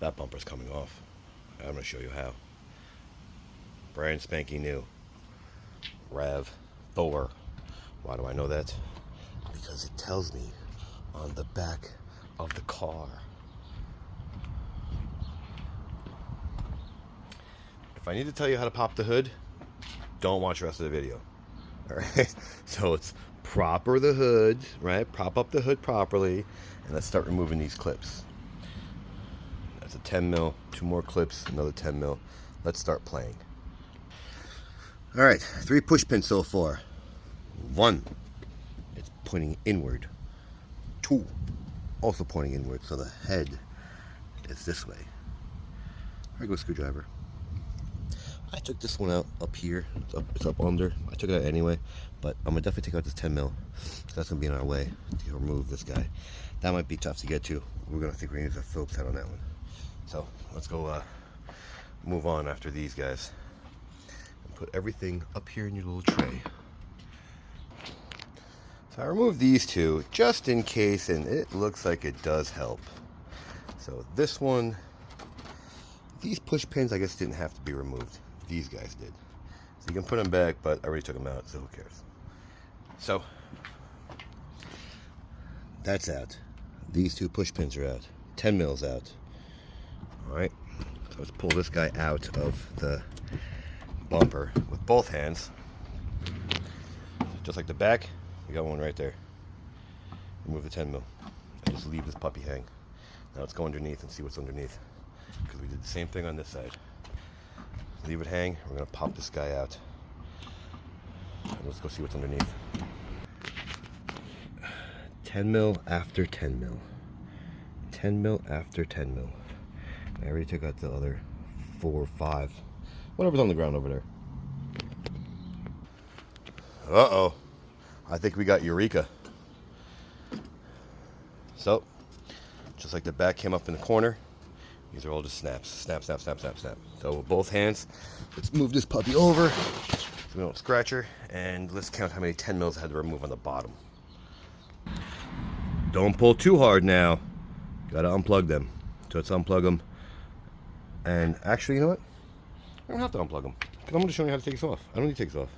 That bumper's coming off. I'm going to show you how. Brand spanking new. Rav4. Why do I know that? Because it tells me on the back of the car. If I need to tell you how to pop the hood, don't watch the rest of the video. Alright? So it's proper the hood, right? Prop up the hood properly, and let's start removing these clips. That's a 10 mil, 2 more clips, another 10 mil. Let's start playing. Alright, 3 push pins so far. 1, it's pointing inward. 2, also pointing inward, so the head is this way. Regular screwdriver. I took this one out up here. It's up under. I took it out anyway, but I'm gonna definitely take out this 10 mil. That's gonna be in our way to remove this guy. That might be tough to get to. We're gonna use a Phillips head on that one. So let's go move on after these guys and put everything up here in your little tray. So I removed these 2 just in case, and it looks like it does help. So this one, these push pins I guess didn't have to be removed. These guys did. So you can put them back, but I already took them out, so who cares? So that's out. These 2 push pins are out. 10 mils out. Alright, so let's pull this guy out of the bumper with both hands. Just like the back, we got one right there. Remove the 10 mil and just leave this puppy hang. Now let's go underneath and see what's underneath, because we did the same thing on this side. Leave it hang. We're going to pop this guy out. And let's go see what's underneath. 10 mil after 10 mil. 10 mil after 10 mil. I already took out the other 4 or 5. Whatever's on the ground over there. Uh-oh. I think we got Eureka. So, just like the back came up in the corner, these are all just snaps. Snap, snap, snap, snap, snap. So with both hands, let's move this puppy over so we don't scratch her, and let's count how many 10 mils I had to remove on the bottom. Don't pull too hard now. Gotta unplug them. So let's unplug them. And actually, you know what? I don't have to unplug them, because I'm going to show you how to take this off. I don't need to take this off.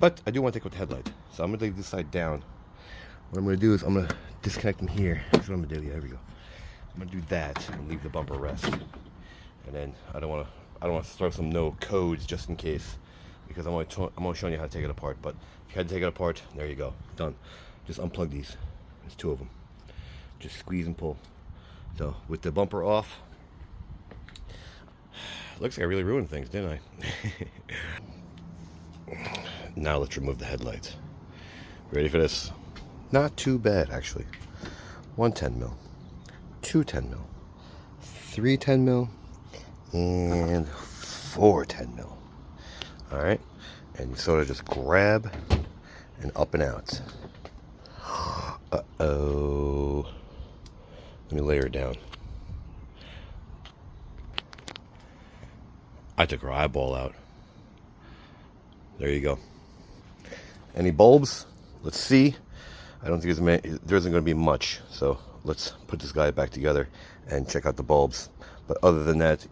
But I do want to take out the headlight. So I'm going to leave this side down. What I'm going to do is I'm going to disconnect them here. That's what I'm going to do. Yeah, there we go. I'm going to do that and leave the bumper rest. And then I don't want to throw some no codes just in case, because I'm only showing you how to take it apart. But if you had to take it apart, there you go. Done. Just unplug these. There's 2 of them. Just squeeze and pull. So with the bumper off, looks like I really ruined things, didn't I? Now let's remove the headlights. Ready for this? Not too bad, actually. 1 10 mil, 2 10 mil, 3 10 mil, and 4 10 mil. Alright, and you sort of just grab and up and out. Uh-oh. Let me lay her down. I took her eyeball out. There you go. Any bulbs? Let's see. I don't think there isn't going to be much. So let's put this guy back together and check out the bulbs. But other than that,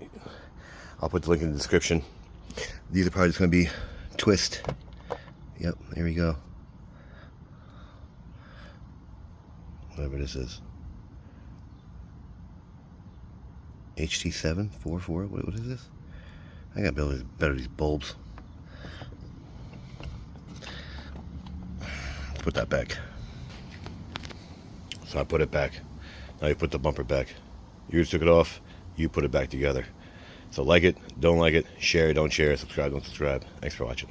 I'll put the link in the description. These are probably just going to be twist. Yep, there we go. Whatever this is. HT744. What is this? I gotta build better these bulbs. Put that back. So I put it back. Now you put the bumper back. You just took it off. You put it back together. So like it, don't like it, share, don't share, subscribe, don't subscribe. Thanks for watching.